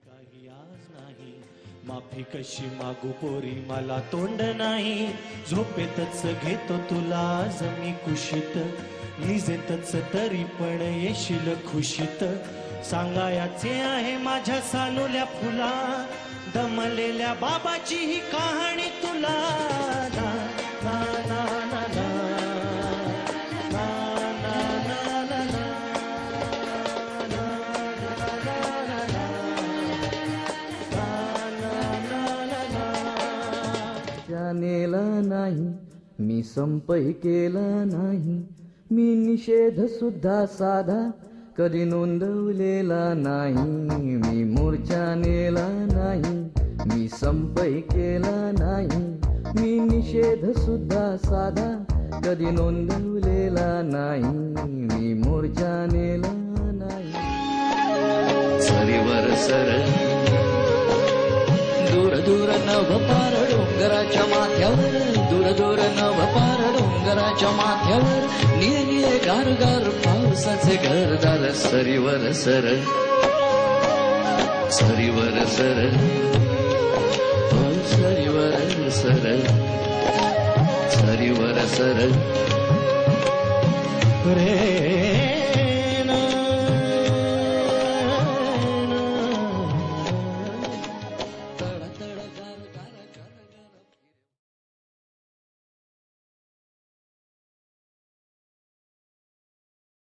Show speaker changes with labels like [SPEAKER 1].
[SPEAKER 1] काही आज नाही, माफी कशी मागू पोरी, मला तोंड नाही. झोपेतच घेतो तुला आज मी कुशीत, निजेतच तरी पण येशील खुशीत. सांगायचे आहे माझ्या सानुल्या फुला, दमलेल्या बाबाची ही कहाणी तुला. ना, ना, ना, ना, ना.
[SPEAKER 2] नेला नाही मी, संपही केला नाही मी, निषेध सुद्धा साधा कधी नोंदवलेला नाही मी. मोर्चा नेला नाही मी, संपही केला नाही मी, निषेध सुद्धा साधा कधी नोंदवलेला नाही मी. मोर्चा नेला नाही.
[SPEAKER 3] सरीवर सर दूर दूर नभ पार डोंगराच्या माथ्यावर, दूर दूर नभ पार डोंगराच्या माथ्यावर, निळे निळे गार गार पावसाचे घरदार. सरीवर सर, सरीवर सर, सरीवर सर, सरीवर सर
[SPEAKER 1] रे